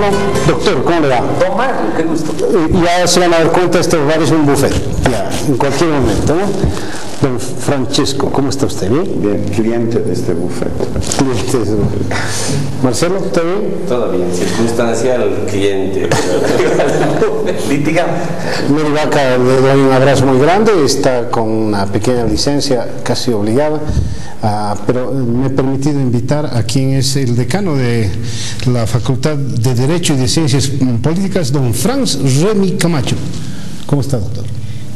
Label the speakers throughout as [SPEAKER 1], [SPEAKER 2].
[SPEAKER 1] teléfono. Doctor, ¿cómo le va?
[SPEAKER 2] Don Mario, qué gusto.
[SPEAKER 1] Ya se van a dar cuenta, este bar es un buffet, ya, en cualquier momento, ¿no? Don Francesco, ¿cómo está usted? ¿Bien?
[SPEAKER 3] Bien, cliente de este buffet.
[SPEAKER 1] Cliente de este buffet. Marcelo, ¿está bien?
[SPEAKER 4] Todo bien, circunstancial cliente.
[SPEAKER 2] Litigamos.
[SPEAKER 1] Mary Vaca, le doy un abrazo muy grande, está con una pequeña licencia casi obligada, pero me he permitido invitar a quien es el decano de la Facultad de Derecho y de Ciencias Políticas, don Franz Remy Camacho. ¿Cómo está, doctor?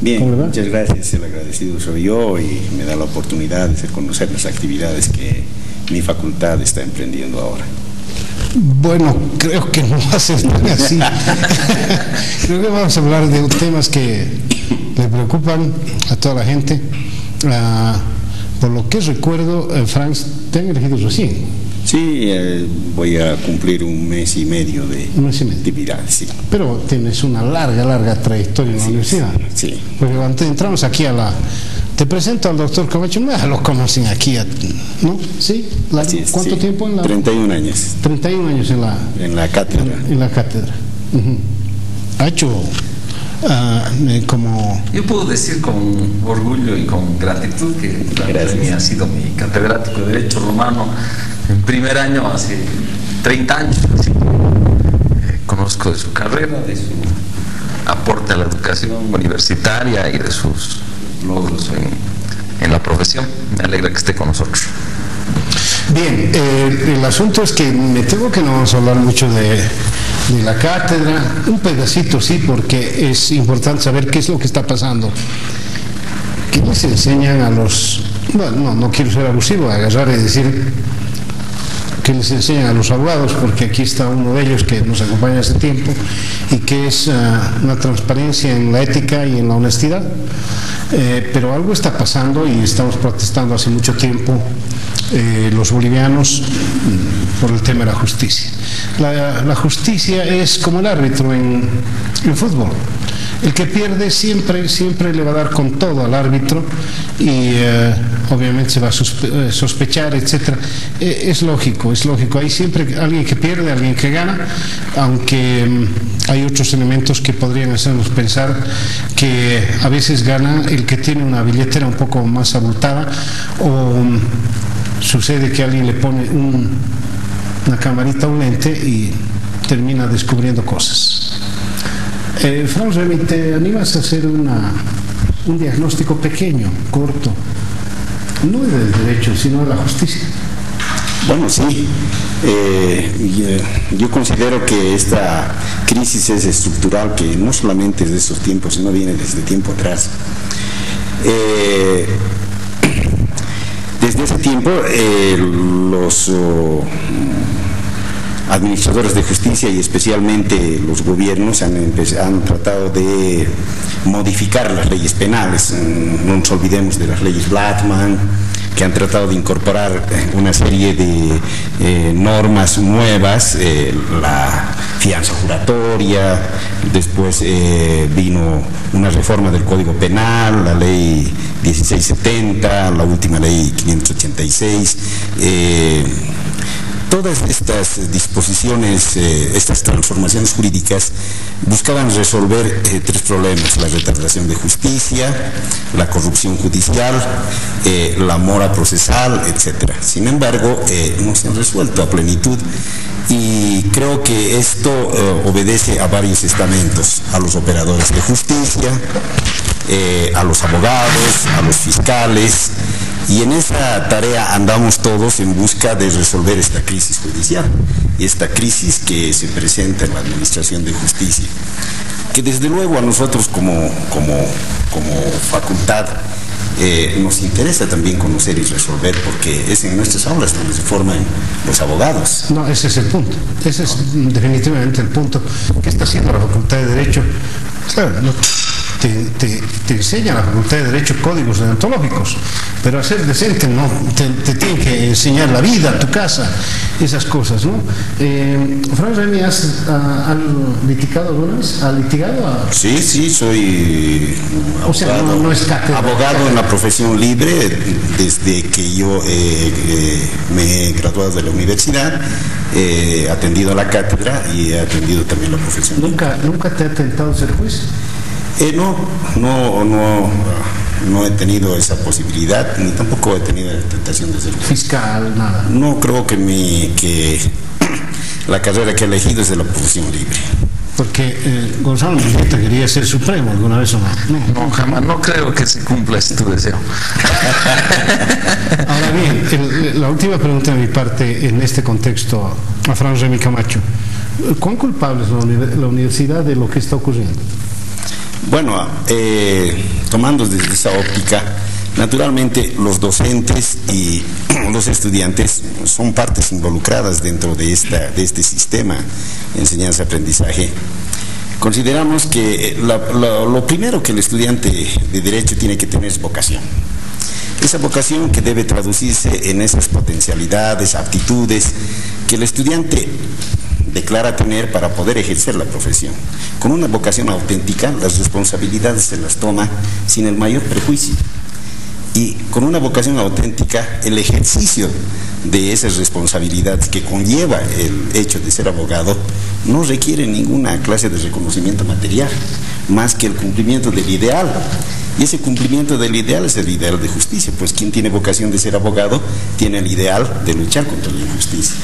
[SPEAKER 3] Bien, muchas gracias, el agradecido soy yo y me da la oportunidad de conocer las actividades que mi facultad está emprendiendo ahora.
[SPEAKER 1] Bueno, creo que no va a ser tan así. Creo que vamos a hablar de temas que le preocupan a toda la gente. Por lo que recuerdo, Franz, te han elegido recién.
[SPEAKER 3] Sí, voy a cumplir un mes y medio de actividades. Sí.
[SPEAKER 1] Pero tienes una larga trayectoria en la universidad.
[SPEAKER 3] Sí.
[SPEAKER 1] Porque cuando entramos aquí a la... Te presento al doctor Camacho, lo conocen aquí, ¿no? ¿Sí? ¿Cuánto tiempo en la...?
[SPEAKER 3] 31 años.
[SPEAKER 1] 31 años en la
[SPEAKER 3] cátedra.
[SPEAKER 1] En la cátedra. Ha hecho... como...
[SPEAKER 2] Yo puedo decir con orgullo y con gratitud que ha sido mi catedrático de Derecho Romano en primer año hace 30 años. Así. Conozco de su carrera, de su aporte a la educación universitaria y de sus logros en la profesión. Me alegra que esté con nosotros.
[SPEAKER 1] Bien, el asunto es que me temo que no vamos a hablar mucho de la cátedra, un pedacito sí, porque es importante saber qué es lo que está pasando. ¿Qué les enseñan a los... Bueno, no quiero ser abusivo, agarrar y decir que les enseñan a los abogados, porque aquí está uno de ellos que nos acompaña hace tiempo y que es una transparencia en la ética y en la honestidad. Pero algo está pasando y estamos protestando hace mucho tiempo los bolivianos por el tema de la justicia. La justicia es como el árbitro en fútbol. El que pierde siempre le va a dar con todo al árbitro y obviamente se va a sospechar, etcétera. Es lógico. Hay siempre alguien que pierde, alguien que gana, aunque hay otros elementos que podrían hacernos pensar que a veces gana el que tiene una billetera un poco más abultada, o sucede que alguien le pone una camarita, un lente y termina descubriendo cosas. Franz Remy, ¿te animas a hacer un diagnóstico pequeño, corto, no del derecho, sino de la justicia?
[SPEAKER 3] Bueno, sí. Yo considero que esta crisis es estructural, que no solamente es de estos tiempos, sino viene desde tiempo atrás. Desde ese tiempo, los administradores de justicia y especialmente los gobiernos han tratado de modificar las leyes penales. No nos olvidemos de las leyes Blackman, que han tratado de incorporar una serie de normas nuevas, la fianza juratoria, después vino una reforma del Código Penal, la ley 1670, la última ley 586, todas estas disposiciones, estas transformaciones jurídicas buscaban resolver tres problemas: la retardación de justicia, la corrupción judicial, la mora procesal, etc. Sin embargo, no se han resuelto a plenitud y creo que esto obedece a varios estamentos: a los operadores de justicia, a los abogados, a los fiscales. Y en esa tarea andamos todos en busca de resolver esta crisis judicial y esta crisis que se presenta en la administración de justicia, que desde luego a nosotros como facultad nos interesa también conocer y resolver, porque es en nuestras aulas donde se forman los abogados.
[SPEAKER 1] No, ese es el punto, ese es definitivamente el punto. ¿Qué está haciendo la Facultad de Derecho? Claro, te enseña la Facultad de Derecho códigos deontológicos, pero a ser decente no, te tienen que enseñar la vida, tu casa, esas cosas, ¿no? Fran Remy, ¿has litigado alguna vez? ¿Ha litigado?
[SPEAKER 3] Sí, soy
[SPEAKER 1] o sea, no es
[SPEAKER 3] abogado en la profesión libre desde que yo me he graduado de la universidad, he atendido a la cátedra y he atendido también la profesión.
[SPEAKER 1] ¿Nunca te ha tentado ser juez?
[SPEAKER 3] No he tenido esa posibilidad, ni tampoco he tenido la tentación de ser juez.
[SPEAKER 1] Fiscal, nada.
[SPEAKER 3] No creo que la carrera que he elegido es de la profesión libre.
[SPEAKER 1] Porque Gonzalo Mendieta quería ser supremo alguna vez o no.
[SPEAKER 2] No, jamás. No creo que se cumpla ese tu deseo.
[SPEAKER 1] Ahora bien, la última pregunta de mi parte en este contexto a Fran Remy Camacho. ¿Cuán culpable es la universidad de lo que está ocurriendo?
[SPEAKER 3] Bueno, tomando desde esa óptica, naturalmente los docentes y los estudiantes son partes involucradas dentro de este sistema de enseñanza-aprendizaje. Consideramos que lo primero que el estudiante de Derecho tiene que tener es vocación. Esa vocación que debe traducirse en esas potencialidades, aptitudes que el estudiante declara tener para poder ejercer la profesión. Con una vocación auténtica, las responsabilidades se las toma sin el mayor prejuicio. Y con una vocación auténtica, el ejercicio de esas responsabilidades que conlleva el hecho de ser abogado no requiere ninguna clase de reconocimiento material, más que el cumplimiento del ideal. Y ese cumplimiento del ideal es el ideal de justicia, pues quien tiene vocación de ser abogado tiene el ideal de luchar contra la injusticia.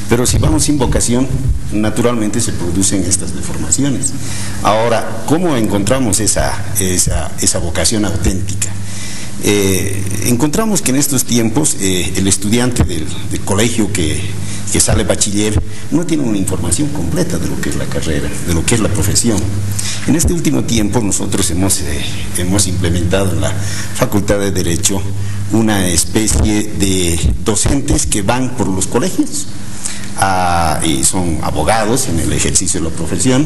[SPEAKER 3] Pero si vamos sin vocación, naturalmente se producen estas deformaciones. Ahora, ¿cómo encontramos esa vocación auténtica? Encontramos que en estos tiempos el estudiante del colegio que sale bachiller no tiene una información completa de lo que es la carrera, de lo que es la profesión. En este último tiempo nosotros hemos implementado en la Facultad de Derecho una especie de docentes que van por los colegios y son abogados en el ejercicio de la profesión,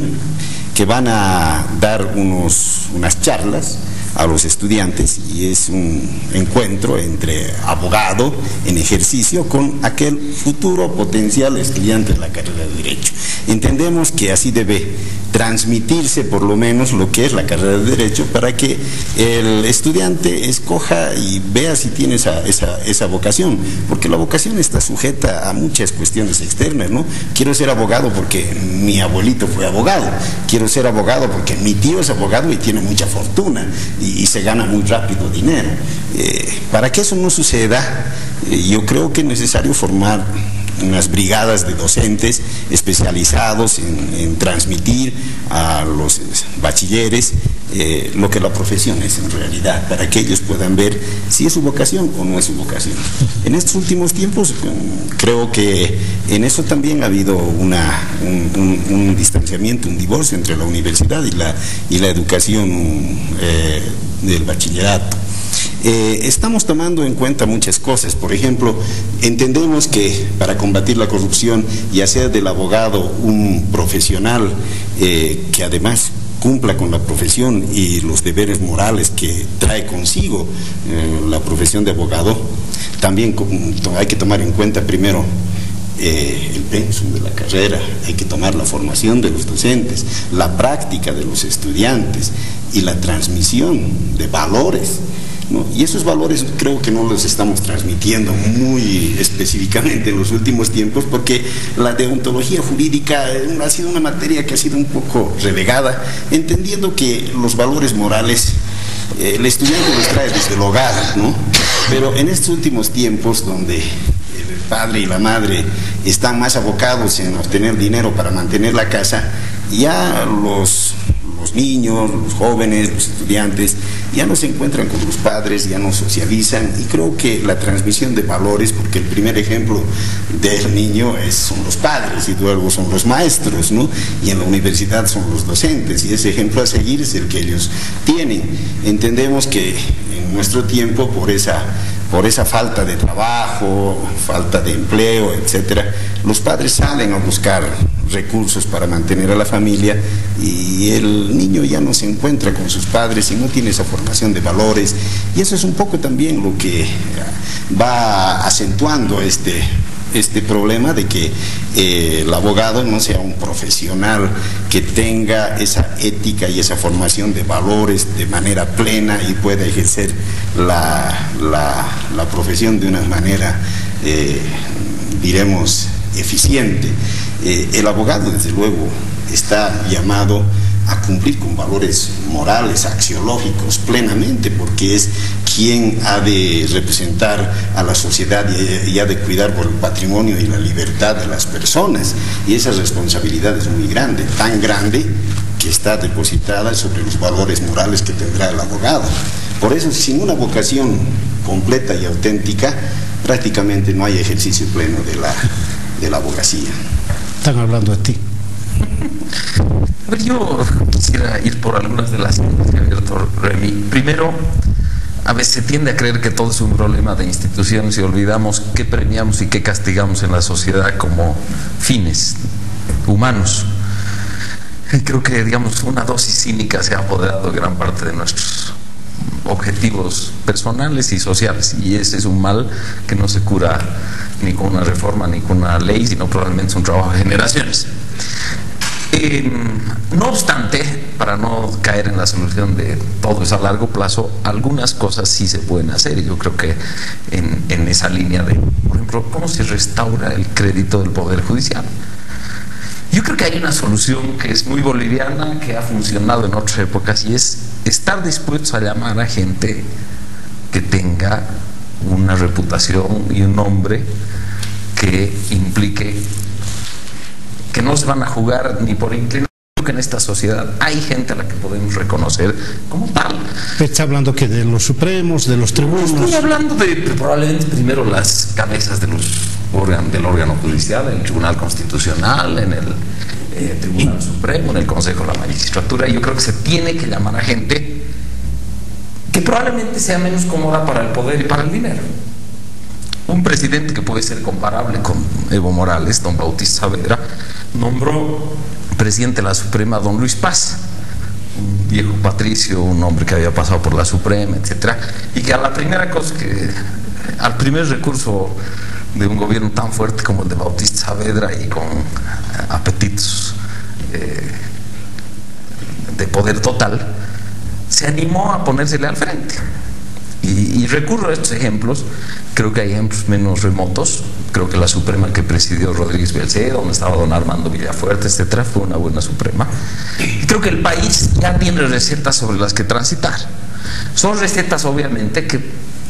[SPEAKER 3] que van a dar unas charlas a los estudiantes, y es un encuentro entre abogado en ejercicio con aquel futuro potencial estudiante de la carrera de Derecho. Entendemos que así debe transmitirse por lo menos lo que es la carrera de Derecho, para que el estudiante escoja y vea si tiene esa vocación, porque la vocación está sujeta a muchas cuestiones externas, ¿no? Quiero ser abogado porque mi abuelito fue abogado, quiero ser abogado porque mi tío es abogado y tiene mucha fortuna y se gana muy rápido dinero. Para que eso no suceda, yo creo que es necesario formar unas brigadas de docentes especializados en transmitir a los bachilleres lo que la profesión es en realidad, para que ellos puedan ver si es su vocación o no es su vocación. En estos últimos tiempos creo que en eso también ha habido un distanciamiento, un divorcio entre la universidad y la educación del bachillerato. Estamos tomando en cuenta muchas cosas. Por ejemplo, entendemos que para combatir la corrupción y hacer del abogado un profesional que además cumpla con la profesión y los deberes morales que trae consigo la profesión de abogado, también hay que tomar en cuenta primero el pensum de la carrera, hay que tomar la formación de los docentes, la práctica de los estudiantes y la transmisión de valores, ¿no? Y esos valores creo que no los estamos transmitiendo muy específicamente en los últimos tiempos, porque la deontología jurídica ha sido una materia que ha sido un poco relegada, entendiendo que los valores morales el estudiante los trae desde el hogar, ¿no? Pero en estos últimos tiempos, donde el padre y la madre están más abocados en obtener dinero para mantener la casa, ya los niños, los jóvenes, los estudiantes ya no se encuentran con los padres, ya no socializan, y creo que la transmisión de valores, porque el primer ejemplo del niño son los padres y luego son los maestros, ¿no? Y en la universidad son los docentes, y ese ejemplo a seguir es el que ellos tienen. Entendemos que en nuestro tiempo, por esa falta de trabajo, falta de empleo, etcétera, los padres salen a buscar recursos para mantener a la familia, y el niño ya no se encuentra con sus padres y no tiene esa formación de valores, y eso es un poco también lo que va acentuando este problema de que el abogado no sea un profesional que tenga esa ética y esa formación de valores de manera plena y pueda ejercer la profesión de una manera, diremos, eficiente. El abogado, desde luego, está llamado a cumplir con valores morales, axiológicos, plenamente, porque es quien ha de representar a la sociedad y ha de cuidar por el patrimonio y la libertad de las personas, y esa responsabilidad es muy grande, tan grande que está depositada sobre los valores morales que tendrá el abogado. Por eso, sin una vocación completa y auténtica, prácticamente no hay ejercicio pleno de la abogacía.
[SPEAKER 1] Están hablando de ti.
[SPEAKER 2] A ver, yo quisiera ir por algunas de las ideas que ha abierto Remy. Primero, a veces se tiende a creer que todo es un problema de instituciones y olvidamos qué premiamos y qué castigamos en la sociedad como fines humanos. Y creo que, digamos, una dosis cínica se ha apoderado de gran parte de nuestros objetivos personales y sociales, y ese es un mal que no se cura ni con una reforma ni con una ley, sino probablemente es un trabajo de generaciones. No obstante, para no caer en la solución de todo eso a largo plazo, algunas cosas sí se pueden hacer, y yo creo que en esa línea de, por ejemplo, ¿cómo se restaura el crédito del Poder Judicial? Yo creo que hay una solución que es muy boliviana, que ha funcionado en otras épocas, y es estar dispuestos a llamar a gente que tenga una reputación y un nombre que implique que no se van a jugar ni por inclinación, que en esta sociedad hay gente a la que podemos reconocer como tal.
[SPEAKER 1] ¿Está hablando que de los supremos, de los tribunos?
[SPEAKER 2] Estoy hablando de probablemente primero las cabezas de del órgano judicial, en el Tribunal Constitucional, en el Tribunal Supremo, en el Consejo de la Magistratura. Yo creo que se tiene que llamar a gente que probablemente sea menos cómoda para el poder y para el dinero. Un presidente que puede ser comparable con Evo Morales, don Bautista Saavedra, nombró presidente de la Suprema a don Luis Paz, un viejo patricio, un hombre que había pasado por la Suprema, etcétera, y que a la primera cosa al primer recurso de un gobierno tan fuerte como el de Bautista Saavedra y con apetitos de poder total, se animó a ponérsele al frente. Y recurro a estos ejemplos. Creo que hay ejemplos menos remotos. Creo que la Suprema que presidió Rodríguez Belcé, donde estaba don Armando Villafuerte, etcétera, fue una buena Suprema. Y creo que el país ya tiene recetas sobre las que transitar. Son recetas, obviamente, que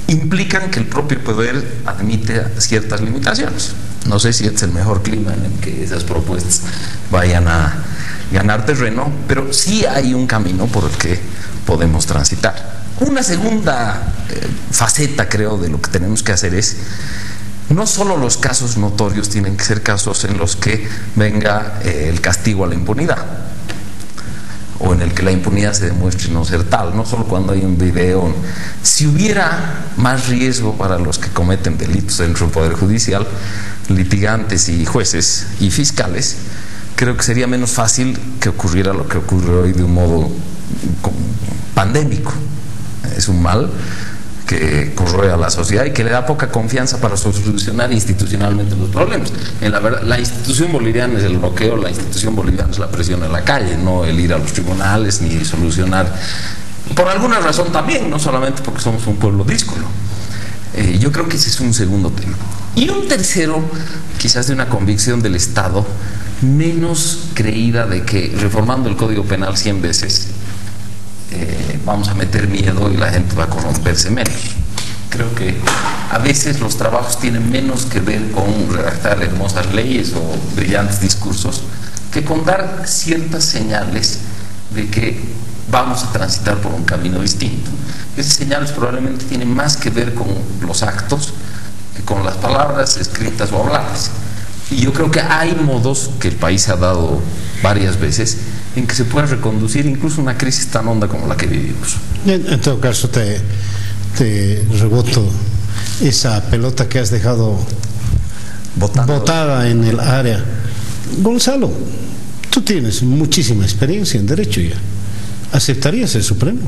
[SPEAKER 2] implican que el propio poder admite ciertas limitaciones. No sé si este es el mejor clima en el que esas propuestas vayan a ganar terreno, pero sí hay un camino por el que podemos transitar. Una segunda faceta, creo, de lo que tenemos que hacer es, no solo los casos notorios tienen que ser casos en los que venga el castigo a la impunidad, o en el que la impunidad se demuestre no ser tal, no solo cuando hay un video. Si hubiera más riesgo para los que cometen delitos dentro del Poder Judicial, litigantes y jueces y fiscales, creo que sería menos fácil que ocurriera lo que ocurre hoy de un modo pandémico. Es un mal que corroe a la sociedad y que le da poca confianza para solucionar institucionalmente los problemas. La institución boliviana es el bloqueo, la institución boliviana es la presión en la calle, no el ir a los tribunales ni solucionar, por alguna razón también, no solamente porque somos un pueblo díscolo. Yo creo que ese es un segundo tema. Y un tercero, quizás de una convicción del Estado menos creída, de que reformando el Código Penal 100 veces vamos a meter miedo y la gente va a corromperse menos. Creo que a veces los trabajos tienen menos que ver con redactar hermosas leyes o brillantes discursos que con dar ciertas señales de que vamos a transitar por un camino distinto. Esas señales probablemente tienen más que ver con los actos que con las palabras escritas o habladas. Y yo creo que hay modos que el país ha dado varias veces en que se puede reconducir incluso una crisis tan honda como la que vivimos.
[SPEAKER 1] En todo caso, te reboto esa pelota que has dejado botada en el área. Gonzalo, tú tienes muchísima experiencia en derecho ya. ¿Aceptarías el Supremo?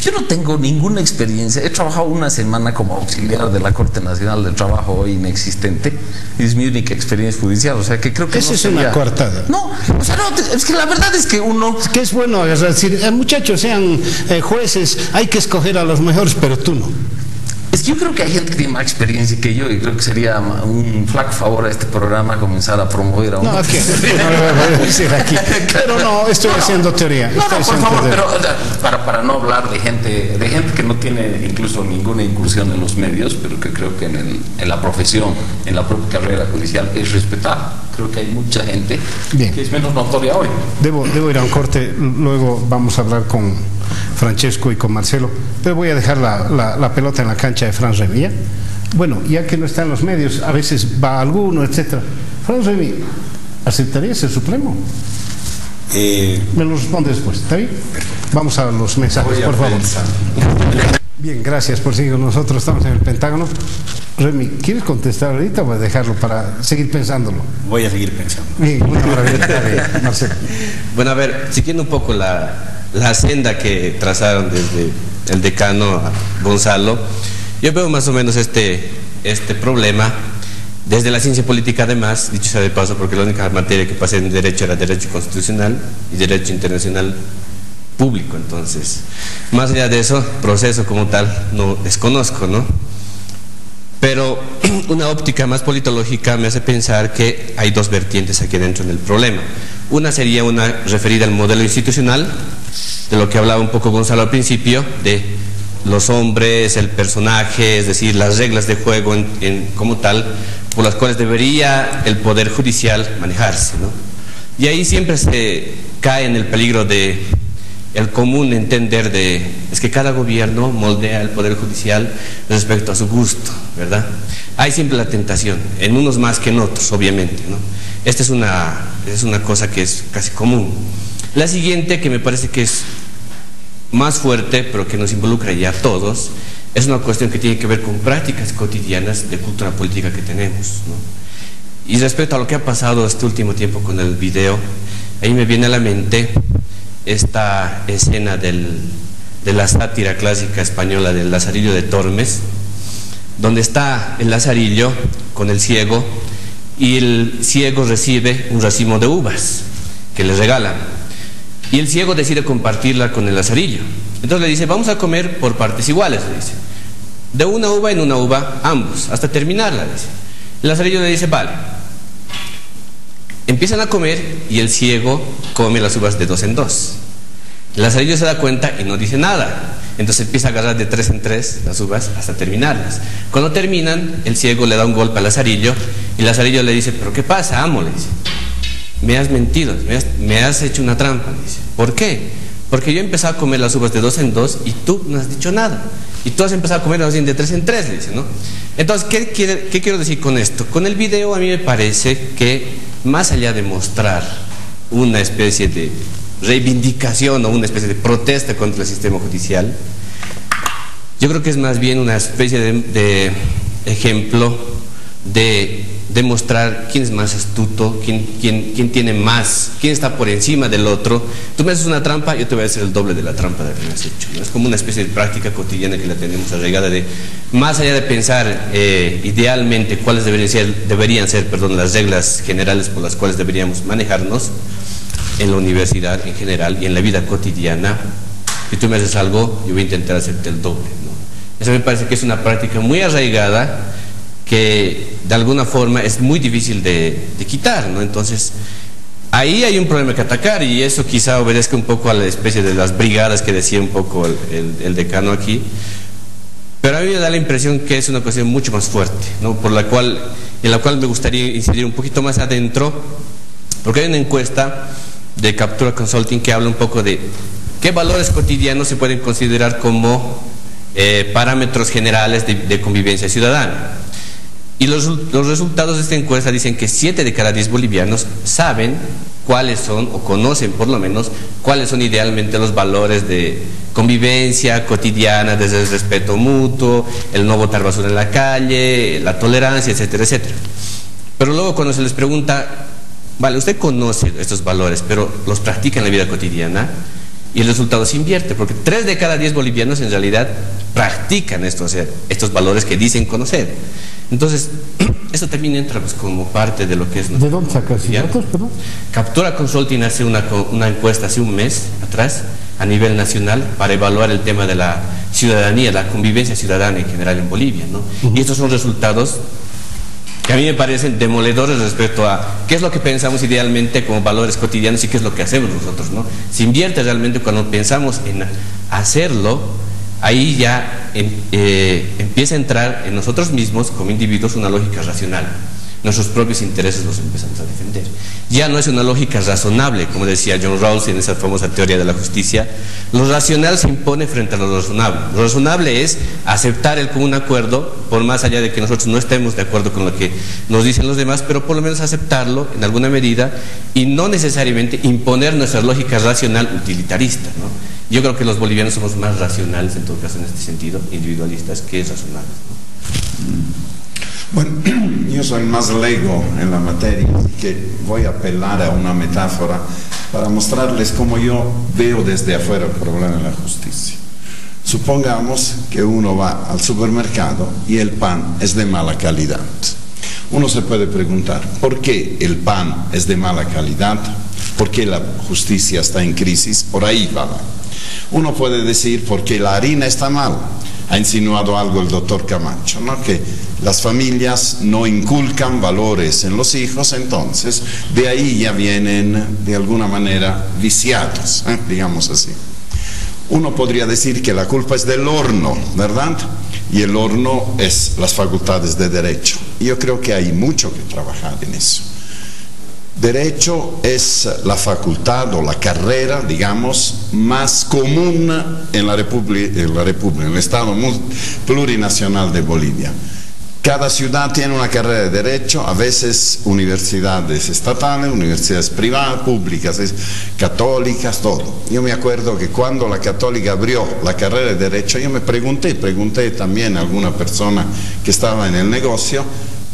[SPEAKER 2] Yo no tengo ninguna experiencia. He trabajado una semana como auxiliar de la Corte Nacional del Trabajo, hoy inexistente. Es mi única experiencia judicial, o sea que creo que
[SPEAKER 1] esa
[SPEAKER 2] no
[SPEAKER 1] es
[SPEAKER 2] sería...
[SPEAKER 1] una coartada.
[SPEAKER 2] No, o sea, no, es que la verdad es que uno...
[SPEAKER 1] Es que es bueno decir, muchachos, sean jueces, hay que escoger a los mejores, pero tú no.
[SPEAKER 2] Es que yo creo que hay gente que tiene más experiencia que yo y creo que sería un flaco favor a este programa comenzar a promover a un...
[SPEAKER 1] No, aquí, no lo voy a decir aquí. Pero no, estoy haciendo teoría.
[SPEAKER 2] No, por favor, pero o sea, para no hablar de gente que no tiene incluso ninguna incursión en los medios, pero que creo que en la profesión, en la propia carrera judicial es respetada. Creo que hay mucha gente que es menos notoria hoy.
[SPEAKER 1] Debo ir a un corte, luego vamos a hablar con Francesco y con Marcelo, pero voy a dejar la pelota en la cancha de Fran Remy, ¿ya? Bueno, ya que no está en los medios, a veces va alguno, etcétera. Fran Remy, ¿aceptarías el Supremo? Me lo responde después, ¿está bien? Vamos a los mensajes, por favor. Bien, gracias por seguir con nosotros, estamos en el Pentágono. Remy, ¿quieres contestar ahorita o voy a dejarlo para seguir pensándolo?
[SPEAKER 3] Voy a seguir pensando.
[SPEAKER 1] Bien, una maravilla. Marcelo.
[SPEAKER 4] Bueno, a ver, siguiendo un poco la senda que trazaron desde el decano Gonzalo, yo veo más o menos este problema desde la ciencia política, además, dicho sea de paso, porque la única materia que pasé en derecho era derecho constitucional y derecho internacional público. Entonces, más allá de eso, proceso como tal no desconozco, ¿no? Pero una óptica más politológica me hace pensar que hay dos vertientes aquí dentro del problema. Una sería una referida al modelo institucional, de lo que hablaba un poco Gonzalo al principio, de los hombres, el personaje, es decir, las reglas de juego como tal, por las cuales debería el Poder Judicial manejarse, ¿no? Y ahí siempre se cae en el peligro de el común entender es que cada gobierno moldea el Poder Judicial respecto a su gusto, ¿verdad? Hay siempre la tentación, en unos más que en otros, obviamente, ¿no? Esta es una cosa que es casi común. La siguiente, que me parece que es más fuerte, pero que nos involucra ya a todos, es una cuestión que tiene que ver con prácticas cotidianas de cultura política que tenemos, ¿no? Y respecto a lo que ha pasado este último tiempo con el video, ahí me viene a la mente esta escena de la sátira clásica española del Lazarillo de Tormes, donde está el Lazarillo con el ciego y el ciego recibe un racimo de uvas que le regalan y el ciego decide compartirla con el Lazarillo. Entonces le dice, vamos a comer por partes iguales, le dice, de una uva en una uva ambos, hasta terminarla, dice. El Lazarillo le dice, vale. Empiezan a comer y el ciego come las uvas de dos en dos. El Lazarillo se da cuenta y no dice nada. Entonces empieza a agarrar de tres en tres las uvas hasta terminarlas. Cuando terminan, el ciego le da un golpe al Lazarillo y el Lazarillo le dice, ¿pero qué pasa, amo? Le dice, me has mentido, me has hecho una trampa. Le dice, ¿por qué? Porque yo he empezado a comer las uvas de dos en dos y tú no has dicho nada. Y tú has empezado a comer las de tres en tres, le dice, ¿no? Entonces, ¿qué quiero decir con esto? Con el video a mí me parece que más allá de mostrar una especie de reivindicación o una especie de protesta contra el sistema judicial, yo creo que es más bien una especie de ejemplo de demostrar quién es más astuto, quién tiene más, quién está por encima del otro. Tú me haces una trampa, yo te voy a hacer el doble de la trampa de la que me has hecho, ¿no? Es como una especie de práctica cotidiana que la tenemos arraigada de, más allá de pensar idealmente cuáles deberían ser las reglas generales por las cuales deberíamos manejarnos en la universidad en general y en la vida cotidiana. Si tú me haces algo, yo voy a intentar hacerte el doble, ¿no? Eso me parece que es una práctica muy arraigada que de alguna forma es muy difícil de quitar, ¿no? Entonces, ahí hay un problema que atacar y eso quizá obedezca un poco a la especie de las brigadas que decía un poco el decano aquí, pero a mí me da la impresión que es una cuestión mucho más fuerte, ¿no? En la cual me gustaría incidir un poquito más adentro, porque hay una encuesta de Captura Consulting que habla un poco de qué valores cotidianos se pueden considerar como parámetros generales de convivencia ciudadana. Y los resultados de esta encuesta dicen que 7 de cada 10 bolivianos saben cuáles son, o conocen por lo menos, cuáles son idealmente los valores de convivencia cotidiana, desde el respeto mutuo, el no botar basura en la calle, la tolerancia, etcétera, etcétera. Pero luego cuando se les pregunta vale, usted conoce estos valores, pero los practica en la vida cotidiana y el resultado se invierte, porque 3 de cada 10 bolivianos en realidad practican esto, o sea, estos valores que dicen conocer. Entonces, esto también entra pues, como parte de lo que es...
[SPEAKER 1] ¿De dónde sacas esos datos, perdón?
[SPEAKER 4] Captura Consulting hace una encuesta hace un mes atrás a nivel nacional para evaluar el tema de la ciudadanía, la convivencia ciudadana en general en Bolivia, ¿no? Y estos son resultados que a mí me parecen demoledores respecto a qué es lo que pensamos idealmente como valores cotidianos y qué es lo que hacemos nosotros, ¿no? Se invierte realmente cuando pensamos en hacerlo, ahí ya empieza a entrar en nosotros mismos como individuos una lógica racional. Nuestros propios intereses los empezamos a defender. Ya no es una lógica razonable, como decía John Rawls en esa famosa teoría de la justicia. Lo racional se impone frente a lo razonable. Lo razonable es aceptar el común acuerdo, por más allá de que nosotros no estemos de acuerdo con lo que nos dicen los demás, pero por lo menos aceptarlo en alguna medida y no necesariamente imponer nuestra lógica racional utilitarista, ¿no? Yo creo que los bolivianos somos más racionales, en todo caso, en este sentido, individualistas, que razonables, ¿no?
[SPEAKER 5] Bueno, yo soy más lego en la materia, así que voy a apelar a una metáfora para mostrarles cómo yo veo desde afuera el problema de la justicia. Supongamos que uno va al supermercado y el pan es de mala calidad. Uno se puede preguntar, ¿por qué el pan es de mala calidad? ¿Por qué la justicia está en crisis? Por ahí va. Uno puede decir, porque la harina está mal. Ha insinuado algo el doctor Camacho, ¿no? Que las familias no inculcan valores en los hijos, entonces de ahí ya vienen de alguna manera viciados, digamos así. Uno podría decir que la culpa es del horno, ¿verdad? Y el horno es las facultades de derecho. Y yo creo que hay mucho que trabajar en eso. Derecho es la facultad o la carrera, digamos, más común en la República, en el Estado plurinacional de Bolivia. Cada ciudad tiene una carrera de derecho, a veces universidades estatales, universidades privadas, públicas, católicas, todo. Yo me acuerdo que cuando la católica abrió la carrera de derecho, yo me pregunté también a alguna persona que estaba en el negocio,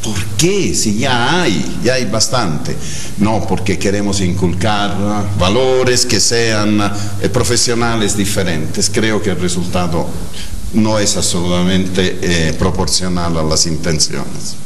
[SPEAKER 5] ¿por qué? Si ya hay bastante. No, porque queremos inculcar valores que sean profesionales diferentes. Creo que el resultado no es absolutamente proporcional a las intenciones.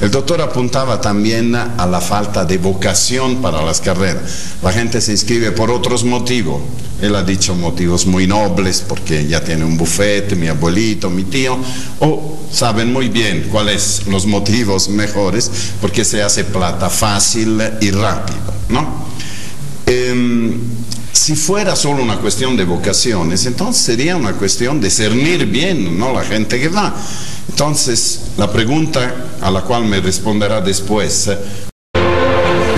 [SPEAKER 5] El doctor apuntaba también a la falta de vocación para las carreras. La gente se inscribe por otros motivos. Él ha dicho motivos muy nobles, porque ya tiene un bufete, mi abuelito, mi tío, o saben muy bien cuáles los motivos mejores, porque se hace plata fácil y rápido, ¿no? Si fuera solo una cuestión de vocaciones, entonces sería una cuestión de discernir bien, ¿no? La gente que va. Entonces, la pregunta a la cual me responderá después.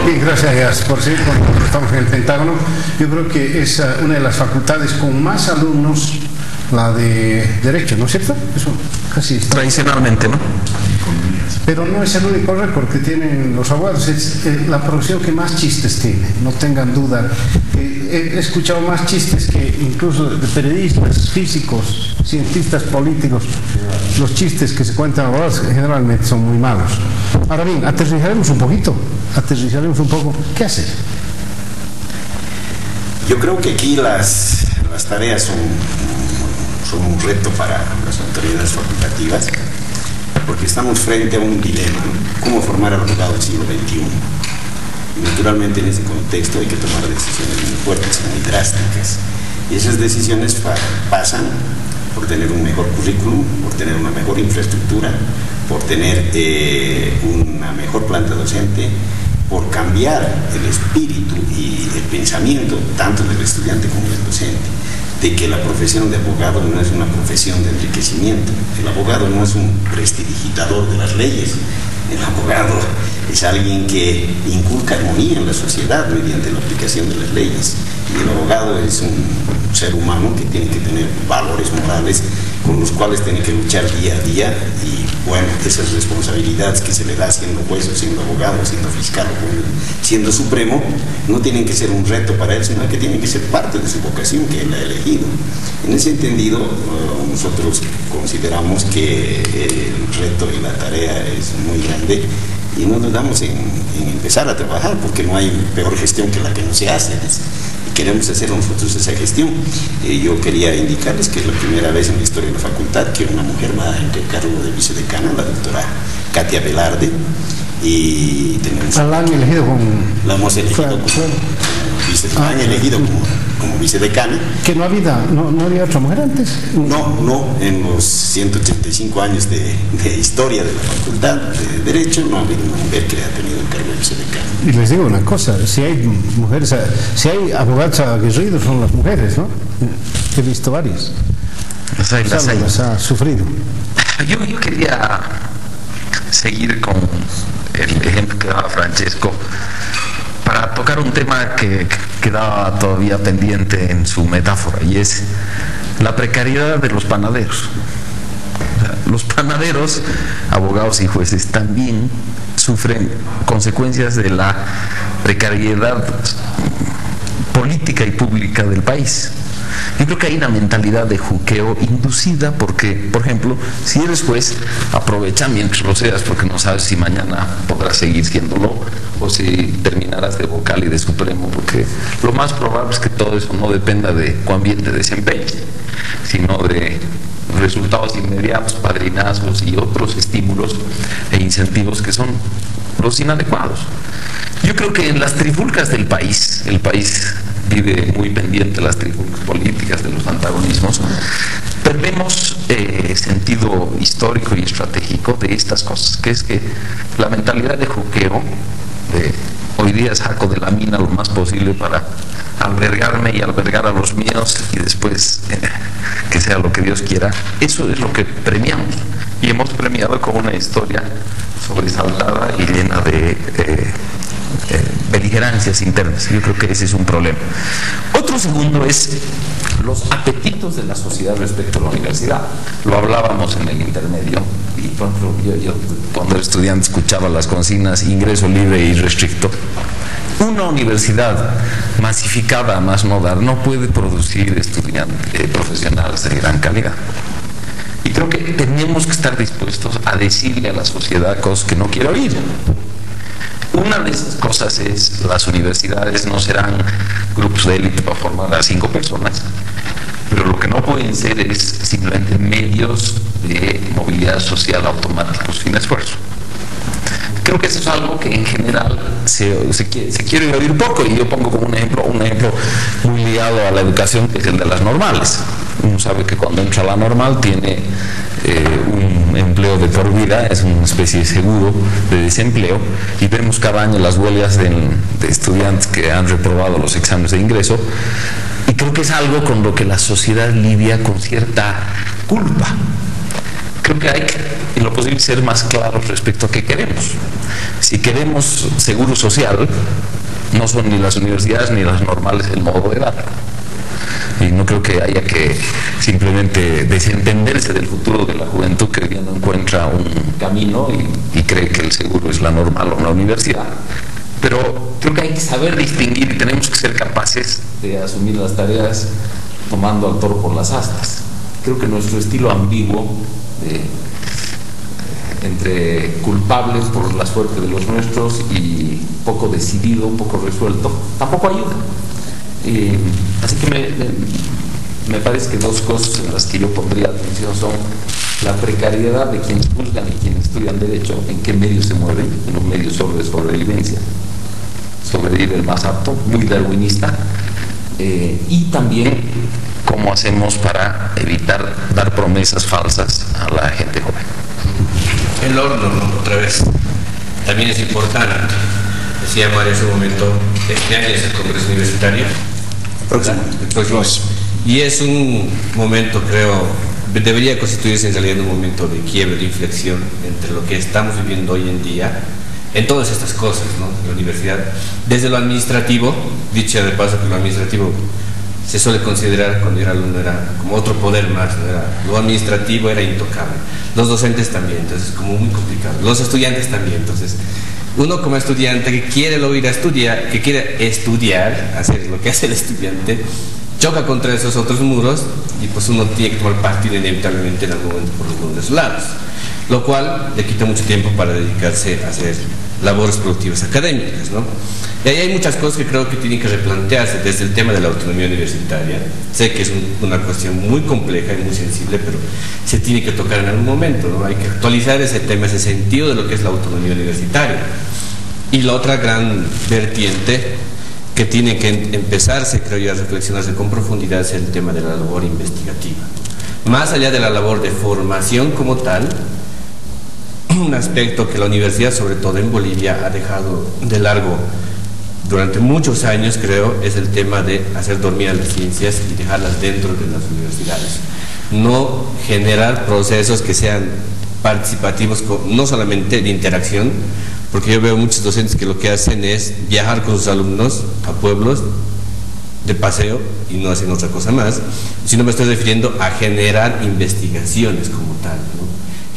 [SPEAKER 1] Bien, gracias por seguir con nosotros. Estamos en el Pentágono. Yo creo que es una de las facultades con más alumnos, la de Derecho, ¿no es cierto? Eso casi está.
[SPEAKER 2] Tradicionalmente, ¿no?
[SPEAKER 1] Pero no es el único récord que tienen los abogados, es la profesión que más chistes tiene, no tengan duda. He escuchado más chistes que incluso de periodistas, físicos, cientistas políticos. Los chistes que se cuentan abogados generalmente son muy malos. Ahora bien, aterrizaremos un poco. ¿Qué hacer?
[SPEAKER 3] Yo creo que aquí las tareas son un reto para las autoridades facultativas, porque estamos frente a un dilema, ¿no? ¿Cómo formar al abogado del siglo XXI? Y naturalmente en ese contexto hay que tomar decisiones muy fuertes, muy drásticas. Y esas decisiones pasan por tener un mejor currículum, por tener una mejor infraestructura, por tener una mejor planta docente, por cambiar el espíritu y el pensamiento tanto del estudiante como del docente, de que la profesión de abogado no es una profesión de enriquecimiento. El abogado no es un prestidigitador de las leyes. El abogado es alguien que inculca armonía en la sociedad mediante la aplicación de las leyes. Y el abogado es un ser humano que tiene que tener valores morales con los cuales tiene que luchar día a día, y bueno, esas responsabilidades que se le da siendo juez o siendo abogado, siendo fiscal o siendo supremo, no tienen que ser un reto para él, sino que tienen que ser parte de su vocación que él ha elegido. En ese entendido, nosotros consideramos que el reto y la tarea es muy grande, y no dudamos en empezar a trabajar, porque no hay peor gestión que la que no se hace. Y queremos hacer nosotros esa gestión. Yo quería indicarles que es la primera vez en la historia de la facultad que una mujer va en el cargo de vicedecana, la doctora Katia Velarde, y tenemos...
[SPEAKER 1] La han elegido como...
[SPEAKER 3] La hemos elegido como vicedecana.
[SPEAKER 1] ¿Que no había otra mujer antes?
[SPEAKER 3] No, en los 185 años de historia de la Facultad de Derecho no ha habido una mujer que haya tenido el cargo de vicedecana.
[SPEAKER 1] Y les digo una cosa, si hay mujeres, si hay abogados aguerridos son las mujeres, ¿no? He visto varios. Las ha sufrido.
[SPEAKER 2] Yo quería seguir con el ejemplo que daba Francesco para tocar un tema que quedaba todavía pendiente en su metáfora, y es la precariedad de los panaderos. O sea, los panaderos, abogados y jueces, también sufren consecuencias de la precariedad política y pública del país. Yo creo que hay una mentalidad de juqueo inducida porque, por ejemplo, si eres juez, aprovecha mientras lo seas, porque no sabes si mañana podrás seguir siéndolo o si terminarás de vocal y de supremo, porque lo más probable es que todo eso no dependa de cuán bien te desempeñes, sino de resultados inmediatos, padrinazgos y otros estímulos e incentivos que son los inadecuados. Yo creo que en las trifulcas del país, el país vive muy pendiente de las trifulcas políticas, de los antagonismos, perdemos sentido histórico y estratégico de estas cosas, que es que la mentalidad de juqueo, de hoy día saco de la mina lo más posible para albergarme y albergar a los míos y después que sea lo que Dios quiera, eso es lo que premiamos, y hemos premiado con una historia sobresaltada y llena de beligerancias internas. Yo creo que ese es un problema. Otro segundo es los apetitos de la sociedad respecto a la universidad. Lo hablábamos en el intermedio, y por ejemplo, yo cuando era estudiante escuchaba las consignas ingreso libre y restricto. Una universidad masificada a más no dar no puede producir estudiantes profesionales de gran calidad. Y creo que tenemos que estar dispuestos a decirle a la sociedad cosas que no quiere oír. Una de esas cosas es: las universidades no serán grupos de élite para formar a 5 personas, pero lo que no pueden ser es simplemente medios de movilidad social automáticos sin esfuerzo. Creo que eso es algo que en general se quiere oír poco, y yo pongo como un ejemplo muy ligado a la educación, que es el de las normales. Uno sabe que cuando entra a la normal tiene un empleo de por vida, es una especie de seguro de desempleo, y vemos cada año las huelgas de estudiantes que han reprobado los exámenes de ingreso, y creo que es algo con lo que la sociedad lidia con cierta culpa. Creo que hay que, en lo posible, ser más claros respecto a qué queremos. Si queremos seguro social, no son ni las universidades ni las normales el modo de dar. Y no creo que haya que simplemente desentenderse del futuro de la juventud que hoy día no encuentra un camino y cree que el seguro es la normal o la universidad. Pero creo que hay que saber distinguir, y tenemos que ser capaces de asumir las tareas tomando al toro por las astas. Creo que nuestro estilo ambiguo entre culpables por la suerte de los nuestros y poco decidido, poco resuelto, tampoco ayuda. Así que me parece que 2 cosas en las que yo pondría atención son la precariedad de quienes juzgan y quienes estudian derecho, en qué medios se mueven, en un medio sobre sobrevivencia, sobrevivir el más apto, muy darwinista, y también cómo hacemos para evitar dar promesas falsas a la gente joven.
[SPEAKER 4] El horno, ¿no? Otra vez, también es importante. Decía Mario en su momento, este año es el Congreso Universitario. El próximo. Y es un momento, creo, debería constituirse en realidad un momento de quiebre, de inflexión entre lo que estamos viviendo hoy en día, en todas estas cosas, ¿no? La universidad, desde lo administrativo, dicho de paso que lo administrativo se suele considerar, cuando era alumno, era como otro poder más, ¿no? Lo administrativo era intocable, los docentes también, entonces como muy complicado, los estudiantes también. Entonces uno como estudiante que quiere luego ir a estudiar, que quiere estudiar, hacer lo que hace el estudiante, choca contra esos otros muros, y pues uno tiene que tomar partido inevitablemente en algún momento por algunos de esos lados. lo cual le quita mucho tiempo para dedicarse a hacer labores productivas académicas, ¿no? Y ahí hay muchas cosas que creo que tienen que replantearse, desde el tema de la autonomía universitaria. Sé que es una cuestión muy compleja y muy sensible, pero se tiene que tocar en algún momento, ¿no? Hay que actualizar ese tema, ese sentido de lo que es la autonomía universitaria. Y la otra gran vertiente que tiene que empezarse, creo yo, a reflexionarse con profundidad es el tema de la labor investigativa. Más allá de la labor de formación como tal, un aspecto que la universidad, sobre todo en Bolivia, ha dejado de largo durante muchos años, creo, es el tema de hacer dormir a las ciencias y dejarlas dentro de las universidades. No generar procesos que sean participativos, no solamente de interacción, porque yo veo muchos docentes que lo que hacen es viajar con sus alumnos a pueblos de paseo y no hacen otra cosa más, sino me estoy refiriendo a generar investigaciones como tal, ¿no?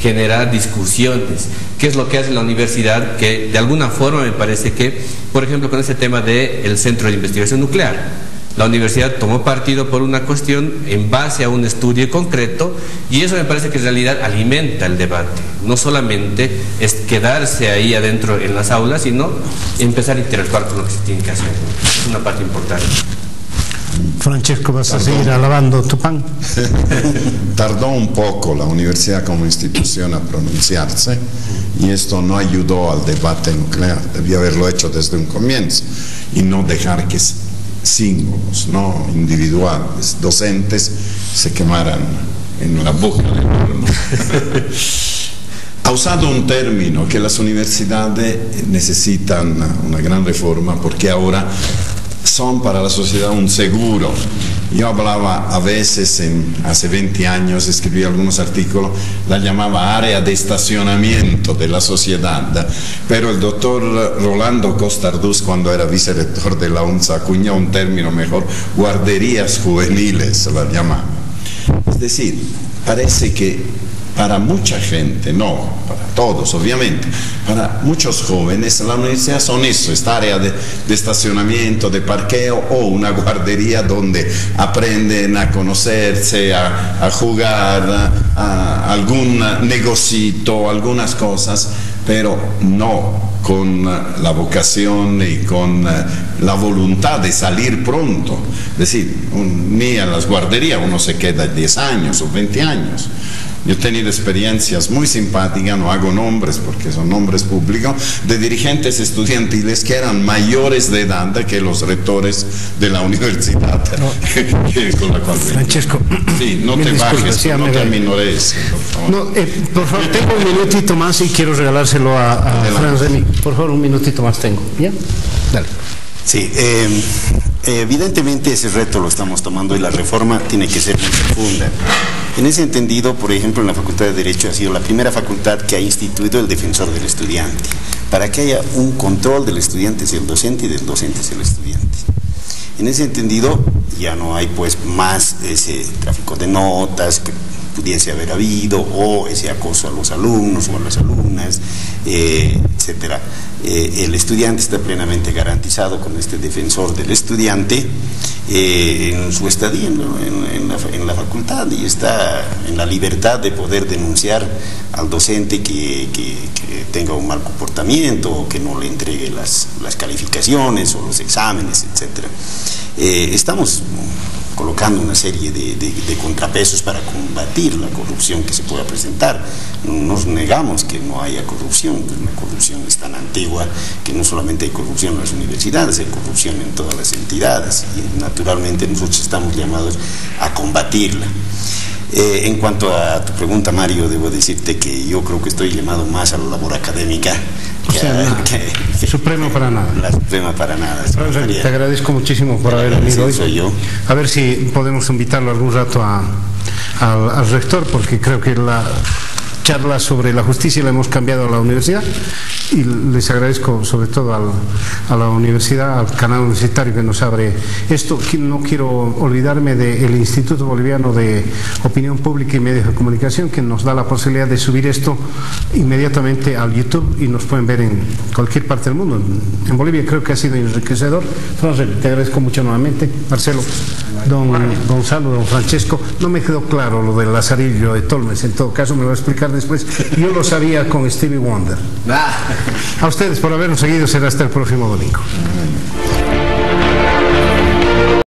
[SPEAKER 4] Generar discusiones. ¿Qué es lo que hace la universidad? Que de alguna forma me parece que, por ejemplo, con este tema del Centro de Investigación Nuclear, la universidad tomó partido por una cuestión en base a un estudio concreto, y eso me parece que en realidad alimenta el debate. No solamente es quedarse ahí adentro en las aulas, sino empezar a interactuar con lo que se tiene que hacer, ¿no? Es una parte importante.
[SPEAKER 1] Francesco, ¿vas a seguir alabando tu pan?
[SPEAKER 5] Tardó un poco la universidad como institución a pronunciarse, y esto no ayudó al debate nuclear. Debía haberlo hecho desde un comienzo y no dejar que símbolos, no individuales, docentes, se quemaran en la boca del horno. Ha usado un término que las universidades necesitan una gran reforma, porque ahora son para la sociedad un seguro. Yo hablaba a veces, hace 20 años escribí algunos artículos, la llamaba área de estacionamiento de la sociedad, pero el doctor Rolando Costardús, cuando era vicerrector de la UNSA, acuñó un término mejor: guarderías juveniles la llamaba. Es decir, parece que para mucha gente, no para todos obviamente, para muchos jóvenes la universidad son eso, esta área de estacionamiento, de parqueo, o una guardería donde aprenden a conocerse, a jugar, a algún negocito, algunas cosas, pero no con la vocación y con la voluntad de salir pronto. Es decir, ni a las guarderías uno se queda 10 años o 20 años. Yo he tenido experiencias muy simpáticas, no hago nombres porque son nombres públicos, de dirigentes estudiantiles que eran mayores de edad que los rectores de la universidad con la cual
[SPEAKER 1] Francesco,
[SPEAKER 5] sí, no te bajes, no te aminores, por favor.
[SPEAKER 1] No, por favor, tengo un minutito más y quiero regalárselo a Franz Remy. Por favor, un minutito más tengo. ¿Ya? Dale.
[SPEAKER 3] Sí, evidentemente ese reto lo estamos tomando y la reforma tiene que ser muy profunda. En ese entendido, por ejemplo, en la Facultad de Derecho ha sido la primera facultad que ha instituido el defensor del estudiante, para que haya un control del estudiante hacia el docente y del docente hacia el estudiante. En ese entendido ya no hay pues más ese tráfico de notas que pudiese haber habido, o ese acoso a los alumnos o a las alumnas, etcétera. El estudiante está plenamente garantizado con este defensor del estudiante en su estadía en la facultad, y está en la libertad de poder denunciar al docente que tenga un mal comportamiento, o que no le entregue las calificaciones o los exámenes, etcétera. Estamos colocando una serie de contrapesos para combatir la corrupción que se pueda presentar. No nos negamos que no haya corrupción, pues la corrupción es tan antigua que no solamente hay corrupción en las universidades, hay corrupción en todas las entidades, y naturalmente nosotros estamos llamados a combatirla. En cuanto a tu pregunta, Mario, debo decirte que yo creo que estoy llamado más a la labor académica que
[SPEAKER 1] Supremo para nada.
[SPEAKER 3] La Suprema para nada.
[SPEAKER 1] Te agradezco muchísimo por haber venido hoy.
[SPEAKER 3] Soy yo.
[SPEAKER 1] A ver si podemos invitarlo algún rato al rector, porque creo que la charla sobre la justicia la hemos cambiado a la universidad, y les agradezco sobre todo a la universidad, al canal universitario que nos abre esto. No quiero olvidarme del Instituto Boliviano de Opinión Pública y Medios de Comunicación, que nos da la posibilidad de subir esto inmediatamente al YouTube, y nos pueden ver en cualquier parte del mundo. En Bolivia creo que ha sido enriquecedor. Te agradezco mucho nuevamente, Marcelo, don Gonzalo, don Francesco. No me quedó claro lo del Lazarillo de Tolmes, en todo caso me lo voy a explicar después. Yo lo sabía con Stevie Wonder. A ustedes por habernos seguido, será hasta el próximo domingo.